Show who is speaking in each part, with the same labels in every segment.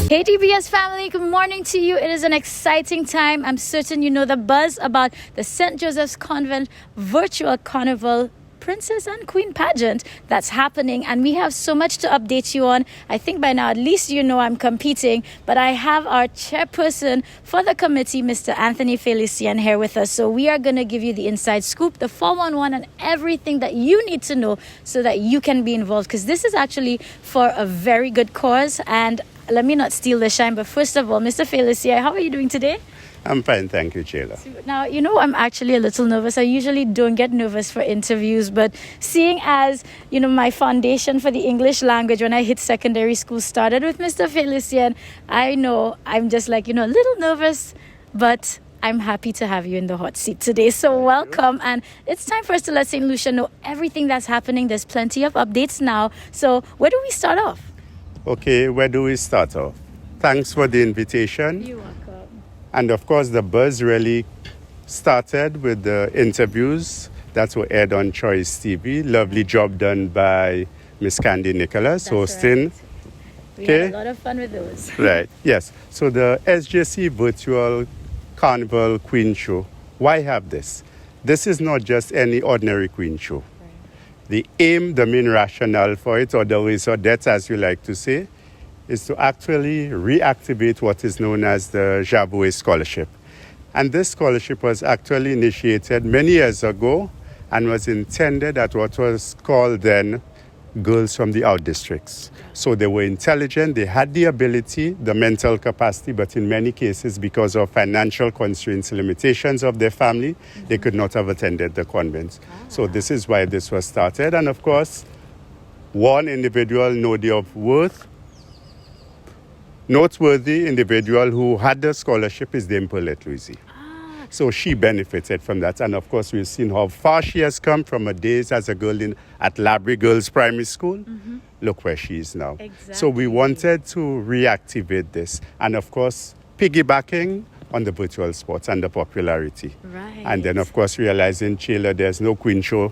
Speaker 1: Hey TBS family, good morning to you. It is an exciting time. I'm certain you know the buzz about the St. Joseph's Convent Virtual Carnival Princess and Queen Pageant that's happening, and we have so much to update you on. I think by now at least you know I'm competing, but I have our chairperson for the committee, Mr. Anthony Felician, here with us. So we are going to give you the inside scoop, the 411, and everything that you need to know so that you can be involved, because this is actually for a very good cause. And let me not steal the shine, but first of all, Mr. Felician, how are you doing today?
Speaker 2: I'm fine, thank you, Chela.
Speaker 1: Now, you know, I'm actually a little nervous. I usually don't get nervous for interviews, but seeing as, you know, my foundation for the English language when I hit secondary school started with Mr. Felician, I know I'm just like, you know, a little nervous, but I'm happy to have you in the hot seat today. So welcome. And it's time for us to let St. Lucia know everything that's happening. There's plenty of updates now. So where do we start off?
Speaker 2: Okay, where do we start off? Thanks for the invitation.
Speaker 1: You're welcome.
Speaker 2: And of course, the buzz really started with the interviews that were aired on Choice TV. Lovely job done by Miss Candy Nicholas, hosting.
Speaker 1: Right. We had a lot of fun with those.
Speaker 2: Right, yes. So the SJC Virtual Carnival Queen Show. Why have this? This is not just any ordinary Queen Show. The aim, the main rationale for it, or the raison d'etre, as you like to say, is to actually reactivate what is known as the Javouhey Scholarship. And this scholarship was actually initiated many years ago and was intended at what was called then girls from the out districts. So they were intelligent, they had the ability, the mental capacity, but in many cases, because of financial constraints, limitations of their family, they could not have attended the convent. So this is why this was started. And of course, one individual noteworthy individual who had the scholarship is Dame Paulette Louisy. So she benefited from that. And of course, we've seen how far she has come from her days as a girl at Labrie Girls Primary School. Mm-hmm. Look where she is now.
Speaker 1: Exactly.
Speaker 2: So we wanted to reactivate this. And of course, piggybacking on the virtual sports and the popularity.
Speaker 1: Right.
Speaker 2: And then, of course, realizing Chela, there's no Queen Show.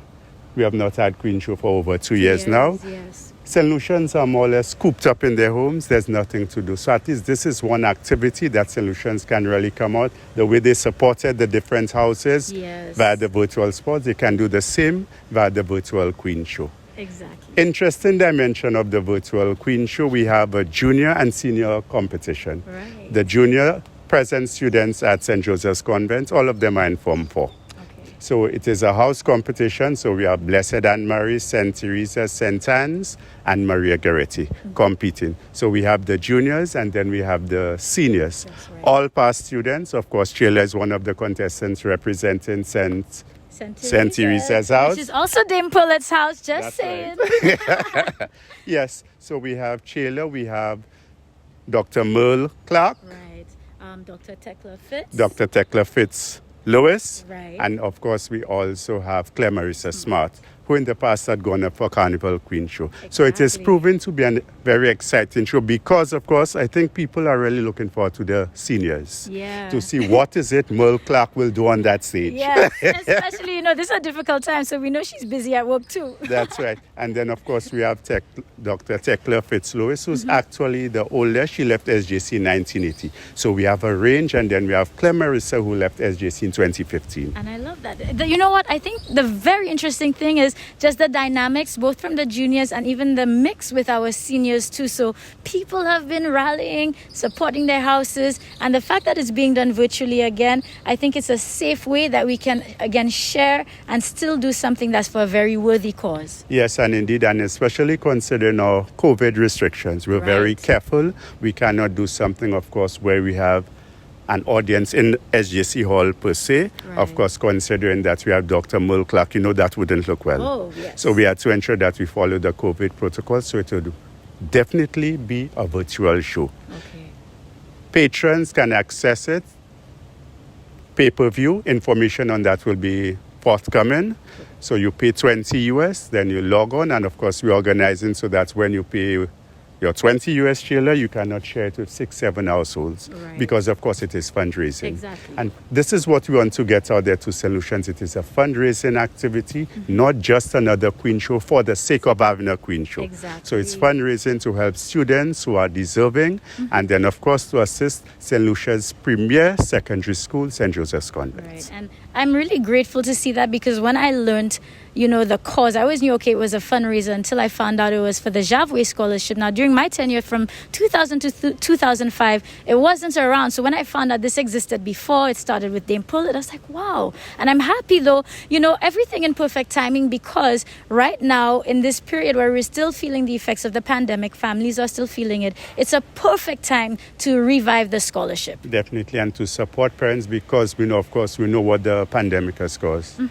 Speaker 2: We have not had Queen Show for over 2 years now.
Speaker 1: Yes.
Speaker 2: St. Lucians are more or less cooped up in their homes. There's nothing to do. So at least this is one activity that St. Lucians can really come out. The way they supported the different houses via the virtual sports, they can do the same via the virtual Queen Show.
Speaker 1: Exactly.
Speaker 2: Interesting dimension of the virtual Queen Show, we have a junior and senior competition.
Speaker 1: Right.
Speaker 2: The junior present students at St. Joseph's Convent, all of them are in Form 4. So it is a house competition. So we have Blessed Anne Marie, St. Teresa, St. Anne's, and Maria Goretti competing. So we have the juniors and then we have the seniors. Right. All past students. Of course, Chela is one of the contestants representing St. Teresa's house.
Speaker 1: Which is also Dame Paulette's house, just
Speaker 2: That's
Speaker 1: saying.
Speaker 2: Right. Yes. So we have Chela, we have Dr. Merle Clark.
Speaker 1: Right. Dr. Tekla Fitz.
Speaker 2: Dr. Tekla Fitz Lewis,
Speaker 1: right.
Speaker 2: And of course we also have Claire Marissa Smart, who in the past had gone up for Carnival Queen Show. Exactly. So it is proven to be a very exciting show because, of course, I think people are really looking forward to the seniors to see what is it Merle Clark will do on that stage.
Speaker 1: Yes, especially, you know, this is a difficult time, so we know she's busy at work too.
Speaker 2: That's right. And then, of course, we have Dr. Tekla Fitz Lewis, who's actually the oldest. She left SJC in 1980. So we have a range, and then we have Claire Marissa, who left SJC in 2015.
Speaker 1: And I love that. You know what? I think the very interesting thing is just the dynamics, both from the juniors and even the mix with our seniors too. So people have been rallying, supporting their houses, and the fact that it's being done virtually again, I think it's a safe way that we can again share and still do something that's for a very worthy cause.
Speaker 2: Yes, and indeed, and especially considering our COVID restrictions, we're very careful. We cannot do something, of course, where we have an audience in SJC Hall per se. Right. Of course, considering that we have Dr. Merle Clark, you know, that wouldn't look well.
Speaker 1: Oh, yes.
Speaker 2: So we had to ensure that we follow the COVID protocol, so it would definitely be a virtual show.
Speaker 1: Okay.
Speaker 2: Patrons can access it, pay-per-view. Information on that will be forthcoming. So you pay $20 US, then you log on, and of course we're organizing so that when you pay your 20 US Chela, you cannot share it with 6-7 households because, of course, it is fundraising.
Speaker 1: Exactly.
Speaker 2: And this is what we want to get out there to solutions. It is a fundraising activity, not just another Queen show for the sake of having a Queen show.
Speaker 1: Exactly.
Speaker 2: So it's fundraising to help students who are deserving, and then, of course, to assist St. Lucia's premier secondary school, St. Joseph's Convent.
Speaker 1: Right. And I'm really grateful to see that, because when I learned, the cause, I always knew, okay, it was a fundraiser until I found out it was for the Javouhey Scholarship. Now, during my tenure from 2000 to 2005, it wasn't around. So when I found out this existed before it started with Dame Pearl, I was like, wow. And I'm happy, though, everything in perfect timing, because right now, in this period where we're still feeling the effects of the pandemic, families are still feeling it, it's a perfect time to revive the scholarship.
Speaker 2: Definitely, and to support parents, because we know, of course, we know what the pandemic has caused.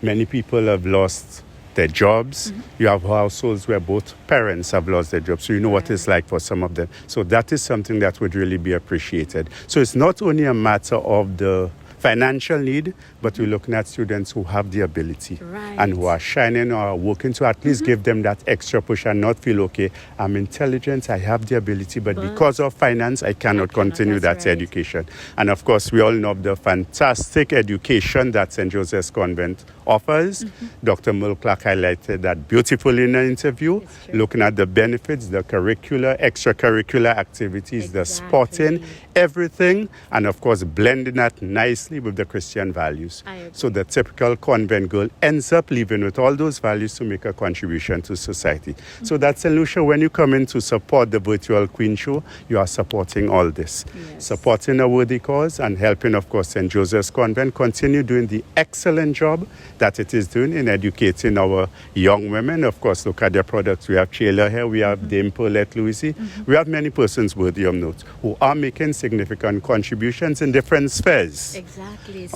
Speaker 2: Many people have lost their jobs. You have households where both parents have lost their jobs. So you know what it's like for some of them. So that is something that would really be appreciated. So it's not only a matter of the financial need, but we're looking at students who have the ability and who are shining or are working to at least give them that extra push and not feel, okay, I'm intelligent, I have the ability, but because of finance, I cannot continue that education. And of course, we all know the fantastic education that St. Joseph's Convent offers. Dr. Mulclark highlighted that beautifully in an interview, looking at the benefits, the curricular, extracurricular activities, the sporting, everything, and of course, blending that nicely with the Christian values. So the typical convent girl ends up living with all those values to make a contribution to society. So that's St. Lucia. When you come in to support the Virtual Queen Show, you are supporting all this. Supporting a worthy cause and helping, of course, St. Joseph's Convent continue doing the excellent job that it is doing in educating our young women. Of course, look at their products. We have Chela here, we have Dame Paulette Louise. We have many persons worthy of note who are making significant contributions in different spheres.
Speaker 1: Exactly.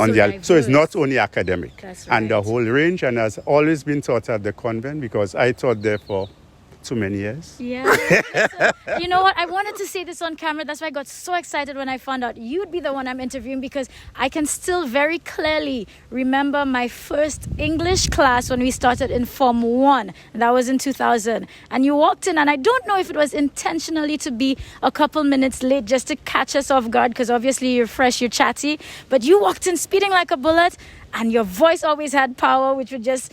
Speaker 2: So it's not only academic.
Speaker 1: That's right.
Speaker 2: And the whole range, and has always been taught at the convent, because I taught there for too many years.
Speaker 1: Yeah. So, you know what? I wanted to say this on camera. That's why I got so excited when I found out you'd be the one I'm interviewing, because I can still very clearly remember my first English class when we started in Form 1. And that was in 2000. And you walked in, and I don't know if it was intentionally to be a couple minutes late just to catch us off guard, because obviously you're fresh, you're chatty, but you walked in speeding like a bullet. And your voice always had power, which would just,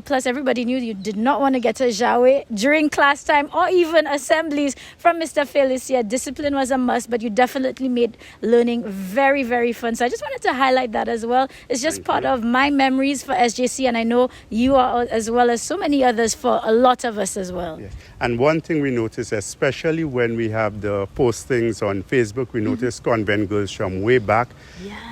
Speaker 1: plus everybody knew you did not want to get a Javouhey during class time or even assemblies from Mr. Felicia. Discipline was a must, but you definitely made learning very, very fun. So I just wanted to highlight that as well. It's just part of my memories for SJC, and I know you are, as well as so many others, for a lot of us as well.
Speaker 2: Yes. And one thing we notice, especially when we have the postings on Facebook, we notice convent girls from way back,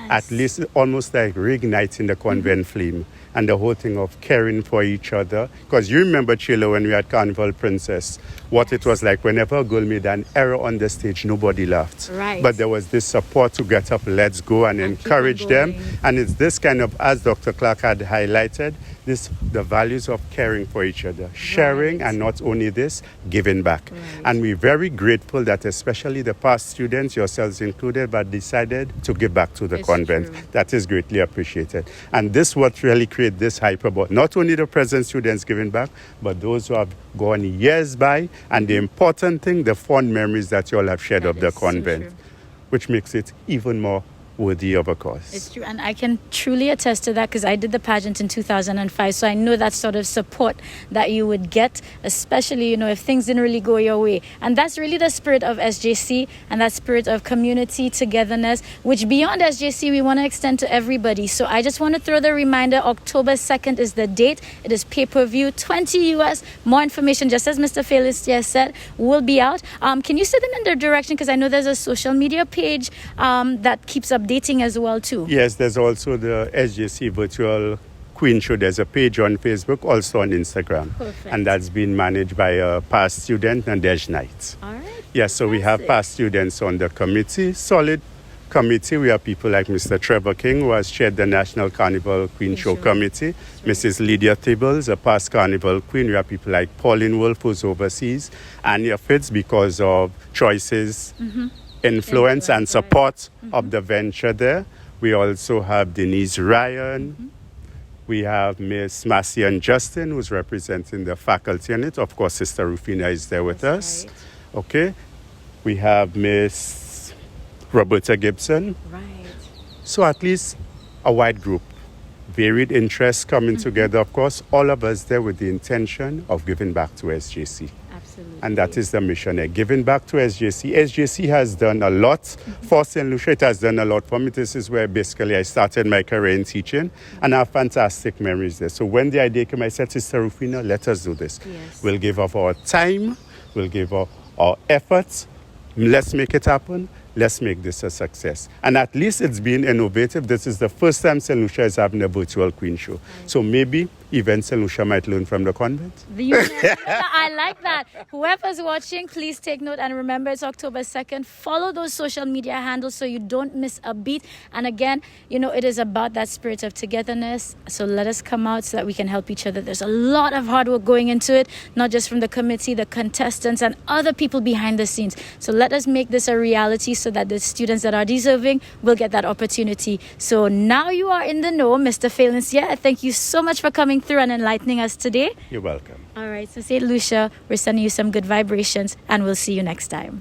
Speaker 2: at least almost like reigniting the convent flame, and the whole thing of caring for each other. Because you remember, Chela, when we had Carnival Princess, what it was like whenever a girl made an error on the stage, nobody laughed. But there was this support to get up, let's go, and encourage them. And it's this kind of, as Dr. Clark had highlighted, the values of caring for each other, sharing, and not only this, giving back. And we're very grateful that especially the past students, yourselves included, have decided to give back to the convent. That is greatly appreciated. And this what really creates this hype about not only the present students giving back, but those who have gone years by, and the important thing, the fond memories that you all have shared of the convent, which makes it even more worthy of a cause.
Speaker 1: It's true, and I can truly attest to that, because I did the pageant in 2005, so I know that sort of support that you would get, especially, if things didn't really go your way. And that's really the spirit of SJC, and that spirit of community togetherness, which beyond SJC, we want to extend to everybody. So I just want to throw the reminder, October 2nd is the date. It is pay-per-view, 20 US. More information, just as Mr. Felicia said, will be out. Can you send them in their direction? Because I know there's a social media page that keeps updating as well too.
Speaker 2: Yes, there's also the SJC Virtual Queen Show. There's a page on Facebook, also on Instagram. And that's been managed by a past student, Nadej Knight.
Speaker 1: All right.
Speaker 2: Yes, so we have past students on the committee, solid committee. We have people like Mr. Trevor King, who has chaired the National Carnival Queen Show Committee. Mrs. Lydia Tibbles, a past Carnival Queen. We have people like Pauline Wolf, who's overseas. Anya Fitz, because of choices, influence and support of the venture there. We also have Denise Ryan, We have Miss Massey and Justin, who's representing the faculty in it. Of course, Sister Rufina is there with us.
Speaker 1: Right.
Speaker 2: Okay. We have Miss Roberta Gibson.
Speaker 1: Right.
Speaker 2: So at least a wide group. Varied interests coming together, of course. All of us there with the intention of giving back to SJC.
Speaker 1: Absolutely.
Speaker 2: And that is the mission, giving back to SJC. SJC has done a lot for St. Lucia. It has done a lot for me. This is where basically I started my career in teaching, and I have fantastic memories there. So when the idea came, I said, Sister Rufina, let us do this.
Speaker 1: Yes.
Speaker 2: We'll give of our time, we'll give of our efforts. Let's make it happen. Let's make this a success. And at least it's been innovative. This is the first time St. Lucia is having a virtual Queen show. So maybe even St. Lucia might learn from the convent.
Speaker 1: I like that. Whoever's watching, please take note and remember it's October 2nd. Follow those social media handles so you don't miss a beat. And again, it is about that spirit of togetherness. So let us come out so that we can help each other. There's a lot of hard work going into it, not just from the committee, the contestants, and other people behind the scenes. So let us make this a reality so that the students that are deserving will get that opportunity. So now you are in the know, Mr. Valencia. Thank you so much for coming through and enlightening us today.
Speaker 2: You're welcome.
Speaker 1: All right, so St. Lucia, we're sending you some good vibrations and we'll see you next time.